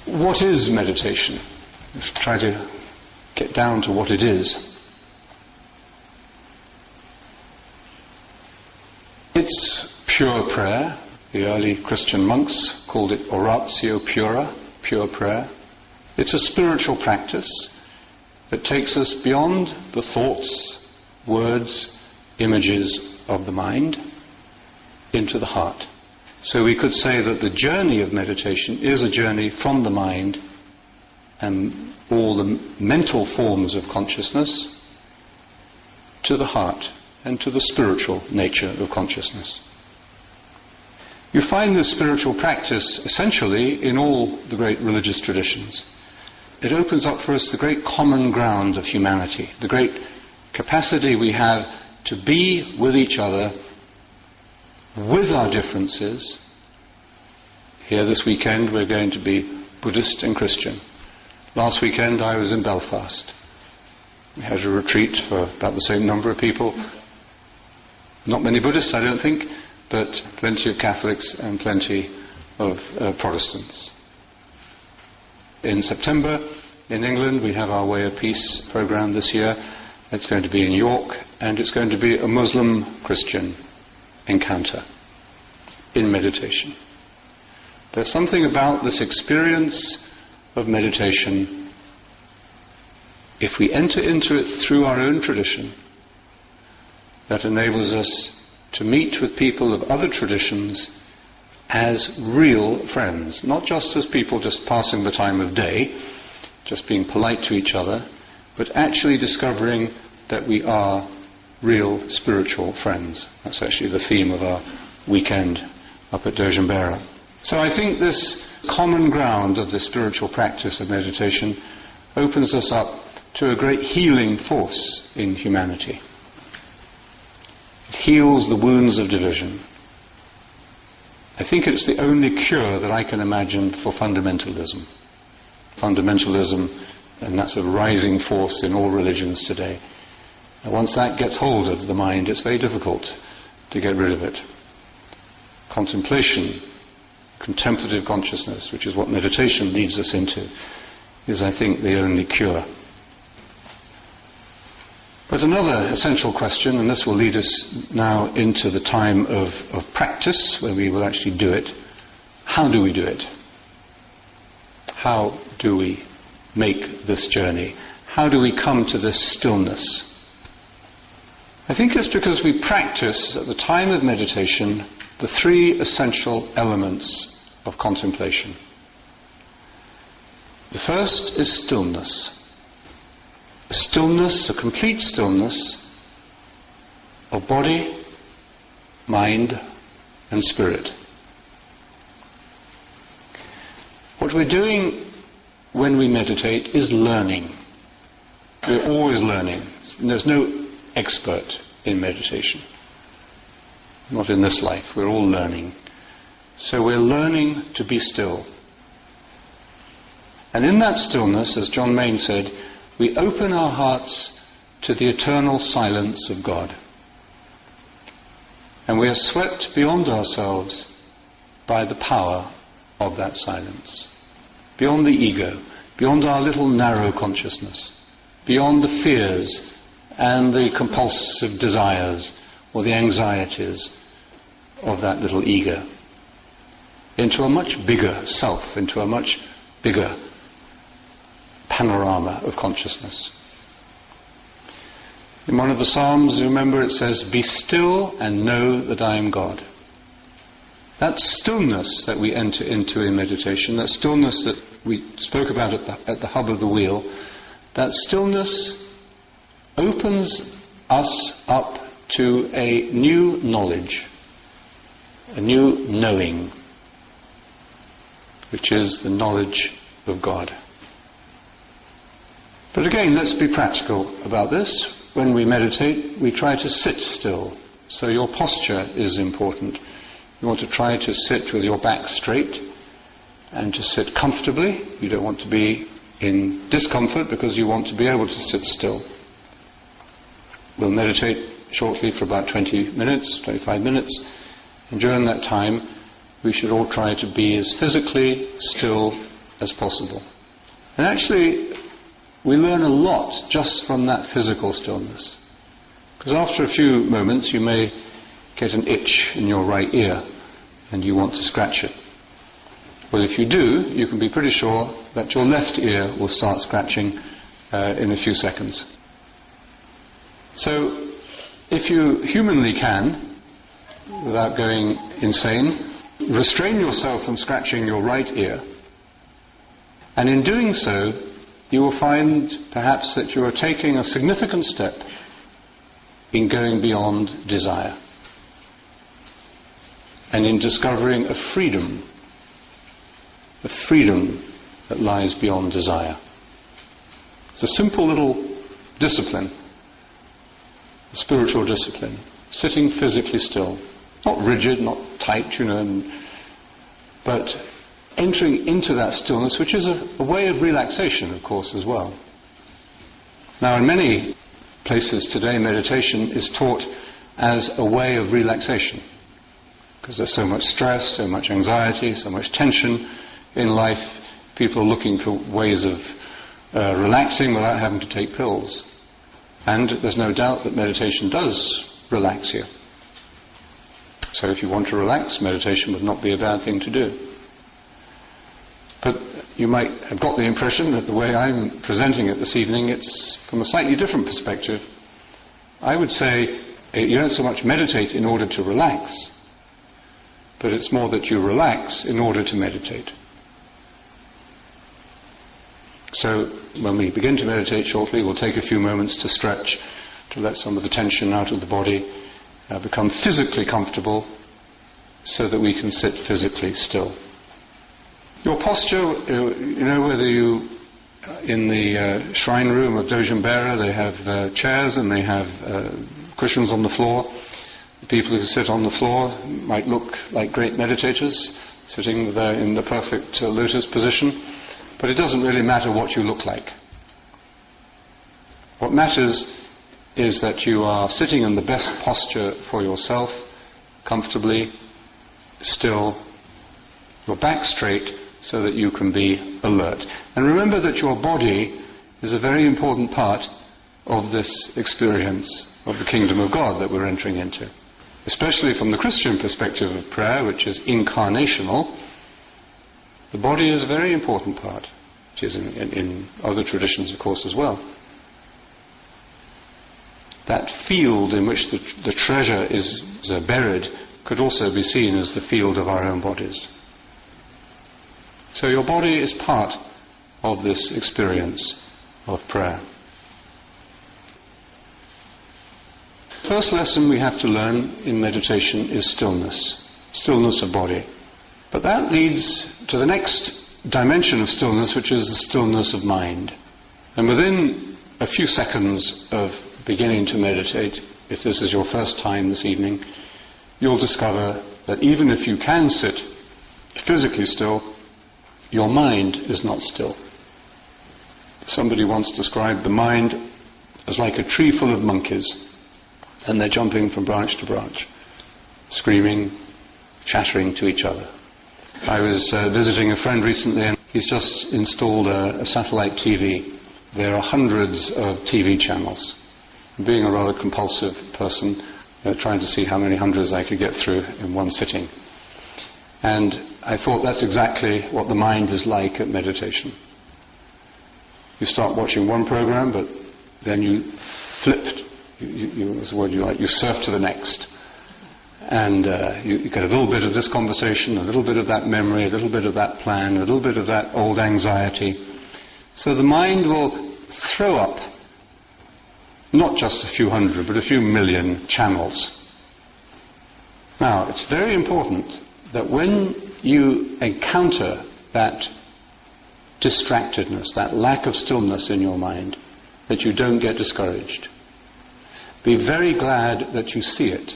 What is meditation? Let's try to get down to what it is. It's pure prayer. The early Christian monks called it oratio pura, pure prayer. It's a spiritual practice that takes us beyond the thoughts, words, images of the mind into the heart. So we could say that the journey of meditation is a journey from the mind and all the mental forms of consciousness to the heart and to the spiritual nature of consciousness. You find this spiritual practice essentially in all the great religious traditions. It opens up for us the great common ground of humanity, the great capacity we have to be with each other, with our differences. Here this weekend we're going to be Buddhist and Christian. Last weekend I was in Belfast. We had a retreat for about the same number of people. Not many Buddhists, I don't think, but plenty of Catholics and plenty of Protestants. In September, in England, we have our Way of Peace program this year. It's going to be in York, and it's going to be a Muslim-Christian encounter in meditation. There's something about this experience of meditation, if we enter into it through our own tradition, that enables us to meet with people of other traditions as real friends, not just as people just passing the time of day, just being polite to each other, but actually discovering that we are real spiritual friends. That's actually the theme of our weekend up at Dojambera. So I think this common ground of the spiritual practice of meditation opens us up to a great healing force in humanity. It heals the wounds of division. I think it's the only cure that I can imagine for fundamentalism. Fundamentalism, and that's a rising force in all religions today. And once that gets hold of the mind, it's very difficult to get rid of it. Contemplation, contemplative consciousness, which is what meditation leads us into, is, I think, the only cure. But another essential question, and this will lead us now into the time of practice, where we will actually do it. How do we do it? How do we make this journey? How do we come to this stillness? I think it's because we practice, at the time of meditation, the three essential elements of contemplation. The first is stillness. A stillness, a complete stillness of body, mind, and spirit. What we're doing when we meditate is learning. We're always learning. There's no expert in meditation. Not in this life. We're all learning. So we're learning to be still. And in that stillness, as John Main said, we open our hearts to the eternal silence of God. And we are swept beyond ourselves by the power of that silence. Beyond the ego, beyond our little narrow consciousness, beyond the fears and the compulsive desires or the anxieties of that little ego, into a much bigger self, into a much bigger panorama of consciousness. In one of the Psalms, you remember, it says, "Be still and know that I am God." That stillness that we enter into in meditation, that stillness that we spoke about at the hub of the wheel, that stillness opens us up to a new knowledge, a new knowing, which is the knowledge of God. But again, let's be practical about this. When we meditate, we try to sit still. So your posture is important. You want to try to sit with your back straight and to sit comfortably. You don't want to be in discomfort because you want to be able to sit still. We'll meditate shortly for about 20 minutes, 25 minutes. And during that time, we should all try to be as physically still as possible. And actually, we learn a lot just from that physical stillness. Because after a few moments, you may get an itch in your right ear, and you want to scratch it. Well, if you do, you can be pretty sure that your left ear will start scratching in a few seconds. So, if you humanly can, without going insane, restrain yourself from scratching your right ear, and in doing so, you will find perhaps that you are taking a significant step in going beyond desire, and in discovering a freedom that lies beyond desire. It's a simple little discipline, a spiritual discipline, sitting physically still, not rigid, not tight, but entering into that stillness, which is a way of relaxation, of course, as well. Now, in many places today, meditation is taught as a way of relaxation, because there's so much stress, so much anxiety, so much tension in life. People are looking for ways of relaxing without having to take pills. And there's no doubt that meditation does relax you. So if you want to relax, meditation would not be a bad thing to do. But you might have got the impression that the way I'm presenting it this evening, it's from a slightly different perspective. I would say you don't so much meditate in order to relax, but it's more that you relax in order to meditate. So when we begin to meditate shortly, we'll take a few moments to stretch, to let some of the tension out of the body, become physically comfortable, so that we can sit physically still. Your posture, whether you, in the shrine room of Dojin Bearer, they have chairs and they have cushions on the floor. The people who sit on the floor might look like great meditators, sitting there in the perfect lotus position, but it doesn't really matter what you look like. What matters is that you are sitting in the best posture for yourself, comfortably, still, your back straight, so that you can be alert. And remember that your body is a very important part of this experience of the kingdom of God that we're entering into. Especially from the Christian perspective of prayer, which is incarnational, the body is a very important part, which is in other traditions, of course, as well. That field in which the treasure is buried could also be seen as the field of our own bodies. So your body is part of this experience of prayer. First lesson we have to learn in meditation is stillness. Stillness of body. But that leads to the next dimension of stillness, which is the stillness of mind. And within a few seconds of beginning to meditate, if this is your first time this evening, you'll discover that even if you can sit physically still, your mind is not still. Somebody once described the mind as like a tree full of monkeys, and they're jumping from branch to branch, screaming, chattering to each other. I was visiting a friend recently, and he's just installed a satellite TV. There are hundreds of TV channels. Being a rather compulsive person, trying to see how many hundreds I could get through in one sitting. And I thought that's exactly what the mind is like at meditation. You start watching one program, but then you flip. What's the word you like? You surf to the next. And you get a little bit of this conversation, a little bit of that memory, a little bit of that plan, a little bit of that old anxiety. So the mind will throw up not just a few hundred, but a few million channels. Now, it's very important that when you encounter that distractedness, that lack of stillness in your mind, that you don't get discouraged. Be very glad that you see it.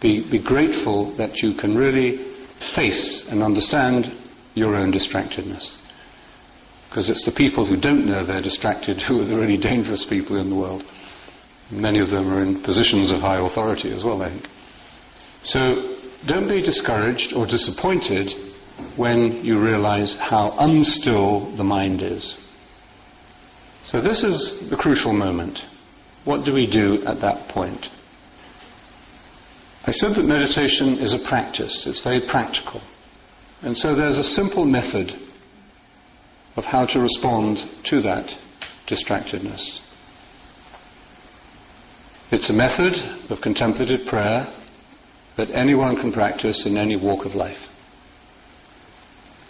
Be grateful that you can really face and understand your own distractedness. Because it's the people who don't know they're distracted who are the really dangerous people in the world. Many of them are in positions of high authority as well, I think. So don't be discouraged or disappointed when you realize how unstill the mind is. So this is the crucial moment. What do we do at that point? I said that meditation is a practice. It's very practical. And so there's a simple method of how to respond to that distractedness. It's a method of contemplative prayer that anyone can practice in any walk of life,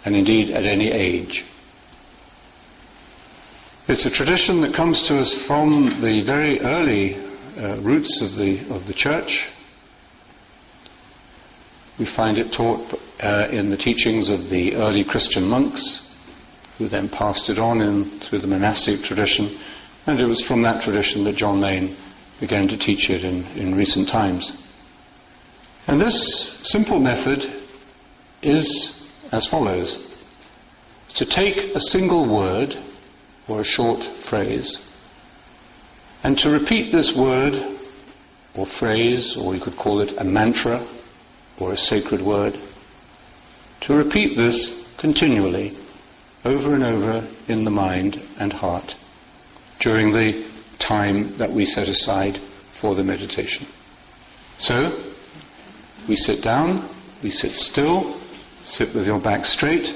and indeed at any age. It's a tradition that comes to us from the very early roots of the Church. We find it taught in the teachings of the early Christian monks, who then passed it on through the monastic tradition, and it was from that tradition that John Main began to teach it in recent times. And this simple method is as follows: to take a single word or a short phrase and to repeat this word or phrase, or you could call it a mantra or a sacred word, to repeat this continually over and over in the mind and heart during the time that we set aside for the meditation. So, we sit down, we sit still, sit with your back straight,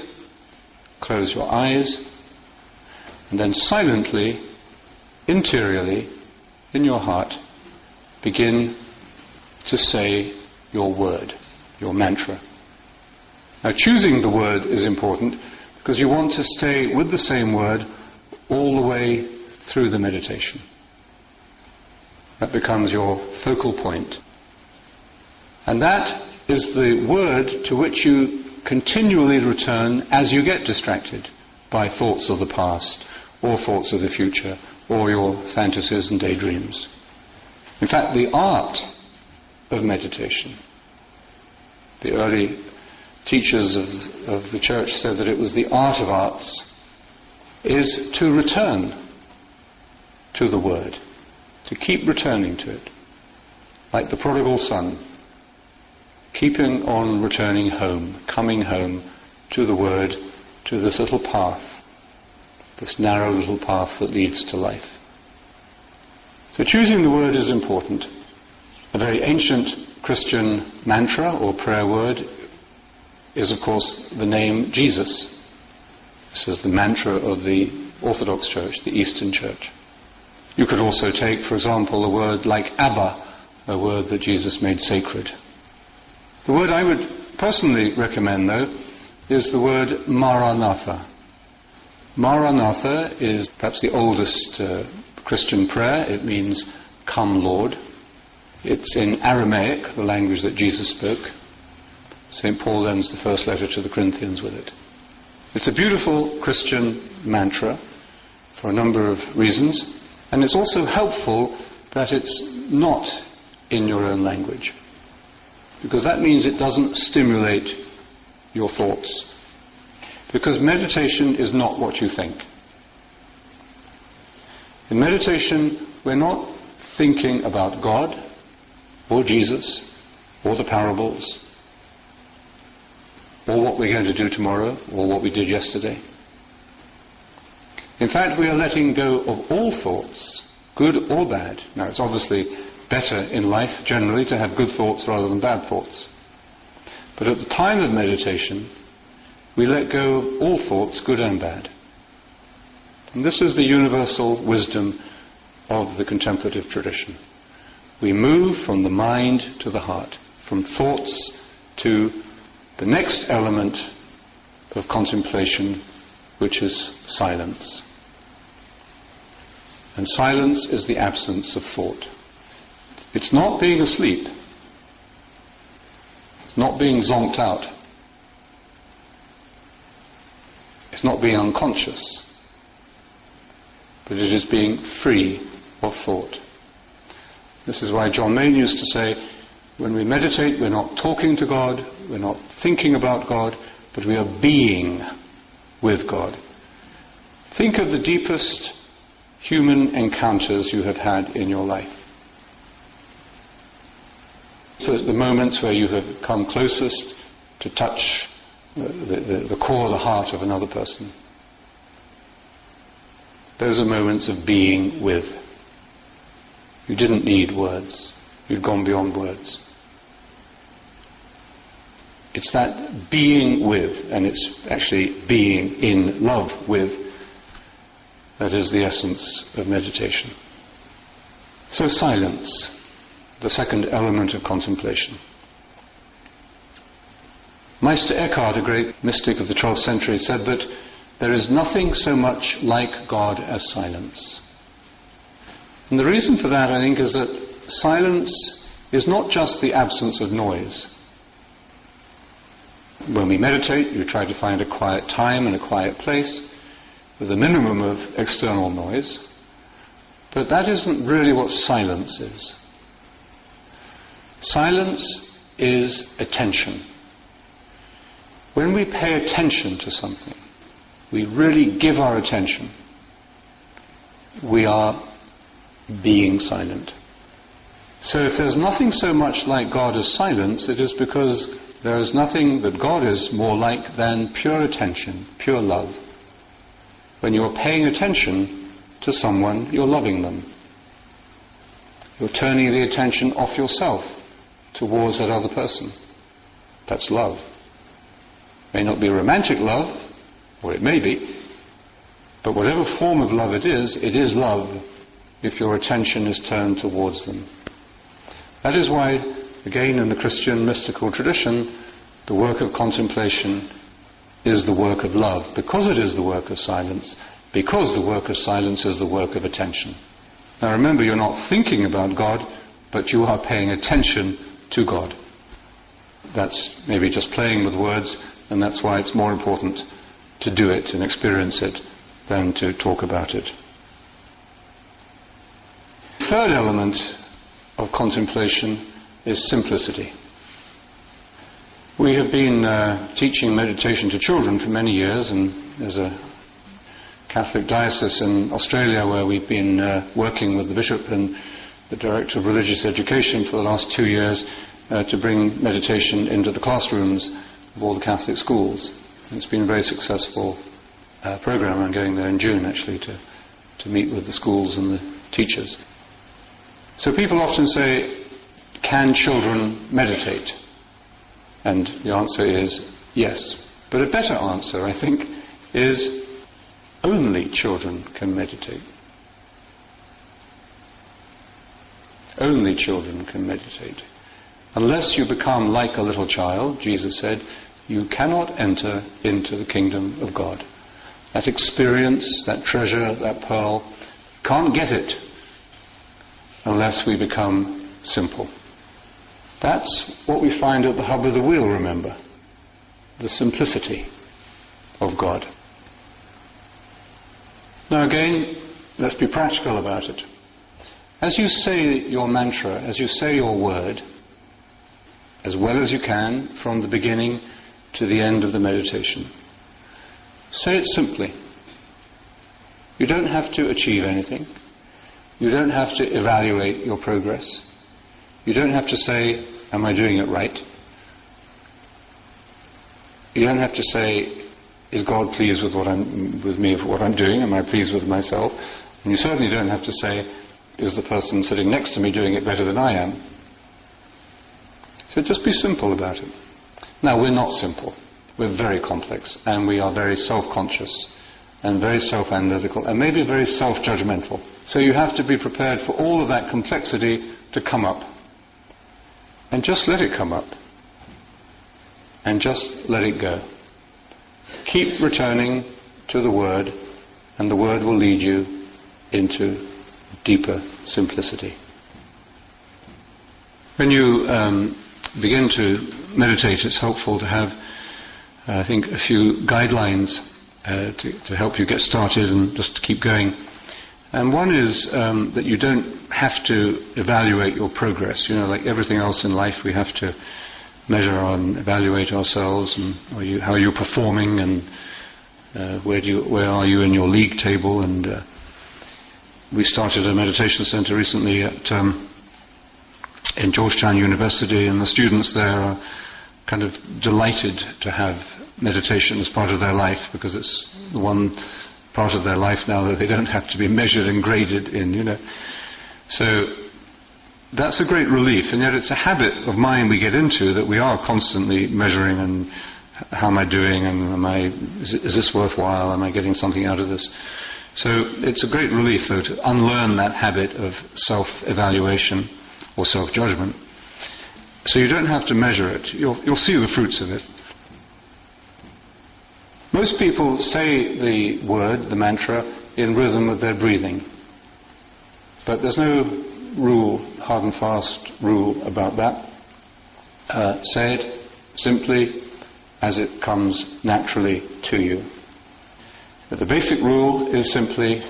close your eyes, and then silently, interiorly, in your heart, begin to say your word, your mantra. Now, choosing the word is important because you want to stay with the same word all the way through the meditation. That becomes your focal point. And that is the word to which you continually return as you get distracted by thoughts of the past, or thoughts of the future, or your fantasies and daydreams. In fact, the art of meditation, the early teachers of the Church said that it was the art of arts, is to return to the word, to keep returning to it, like the prodigal son, keeping on returning home, coming home to the word, to this little path, this narrow little path that leads to life. So choosing the word is important. A very ancient Christian mantra or prayer word is, of course, the name Jesus. This is the mantra of the Orthodox Church, the Eastern Church. You could also take, for example, a word like Abba, a word that Jesus made sacred. The word I would personally recommend, though, is the word Maranatha. Maranatha is perhaps the oldest Christian prayer. It means, "Come, Lord." It's in Aramaic, the language that Jesus spoke. St. Paul ends the first letter to the Corinthians with it. It's a beautiful Christian mantra for a number of reasons, and it's also helpful that it's not in your own language, because that means it doesn't stimulate your thoughts. Because meditation is not what you think. In meditation, we're not thinking about God, or Jesus, or the parables, or what we're going to do tomorrow, or what we did yesterday. In fact, we are letting go of all thoughts, good or bad. Now, it's obviously better in life, generally, to have good thoughts rather than bad thoughts. But at the time of meditation, we let go of all thoughts, good and bad. And this is the universal wisdom of the contemplative tradition. We move from the mind to the heart, from thoughts to the next element of contemplation, which is silence. And silence is the absence of thought. It's not being asleep. It's not being zonked out. It's not being unconscious. But it is being free of thought. This is why John Main used to say, when we meditate, we're not talking to God, we're not thinking about God, but we are being with God. Think of the deepest human encounters you have had in your life. The moments where you have come closest to touch the core, the heart of another person. Those are moments of being with. You didn't need words. You'd gone beyond words. It's that being with, and it's actually being in love with, that is the essence of meditation. So silence, the second element of contemplation. Meister Eckhart, a great mystic of the 12th century, said that there is nothing so much like God as silence. And the reason for that, I think, is that silence is not just the absence of noise. When we meditate, you try to find a quiet time and a quiet place with a minimum of external noise. But that isn't really what silence is. Silence is attention. When we pay attention to something, we really give our attention, we are being silent. So if there's nothing so much like God as silence, it is because there is nothing that God is more like than pure attention, pure love. When you're paying attention to someone, you're loving them. You're turning the attention off yourself towards that other person. That's love. It may not be romantic love, or it may be, but whatever form of love it is love if your attention is turned towards them. That is why, again, in the Christian mystical tradition, the work of contemplation is the work of love, because it is the work of silence, because the work of silence is the work of attention. Now remember, you're not thinking about God, but you are paying attention to God. That's maybe just playing with words, and that's why it's more important to do it and experience it than to talk about it. The third element of contemplation is simplicity. We have been teaching meditation to children for many years, and there's a Catholic diocese in Australia where we've been working with the bishop and the director of religious education for the last 2 years to bring meditation into the classrooms of all the Catholic schools. And it's been a very successful program. I'm going there in June actually to meet with the schools and the teachers. So people often say, can children meditate? And the answer is yes. But a better answer, I think, is only children can meditate. Only children can meditate. Unless you become like a little child, Jesus said, you cannot enter into the kingdom of God. That experience, that treasure, that pearl, can't get it unless we become simple. That's what we find at the hub of the wheel, remember. The simplicity of God. Now again, let's be practical about it. As you say your mantra, as you say your word, as well as you can from the beginning to the end of the meditation, say it simply. You don't have to achieve anything. You don't have to evaluate your progress. You don't have to say, am I doing it right? You don't have to say, is God pleased with me for what I'm doing? Am I pleased with myself? And you certainly don't have to say, is the person sitting next to me doing it better than I am? So just be simple about it. Now, we're not simple. We're very complex, and we are very self-conscious, and very self-analytical, and maybe very self-judgmental. So you have to be prepared for all of that complexity to come up. And just let it come up. And just let it go. Keep returning to the Word, and the Word will lead you into deeper simplicity. When you begin to meditate, it's helpful to have, I think, a few guidelines to help you get started and just to keep going. And one is that you don't have to evaluate your progress. You know, like everything else in life, we have to measure and evaluate ourselves, and how you're performing, and where are you in your league table. And we started a meditation center recently in Georgetown University, and the students there are kind of delighted to have meditation as part of their life, because it's the one part of their life now that they don't have to be measured and graded in, So that's a great relief, and yet it's a habit of mind we get into, that we are constantly measuring, and how am I doing, and is this worthwhile, am I getting something out of this? So it's a great relief, though, to unlearn that habit of self-evaluation or self-judgment. So you don't have to measure it. You'll see the fruits of it. Most people say the word, the mantra, in rhythm with their breathing. But there's no rule, hard and fast rule about that. Say it simply as it comes naturally to you. But the basic rule is simply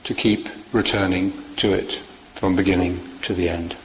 to keep returning to it from beginning to the end.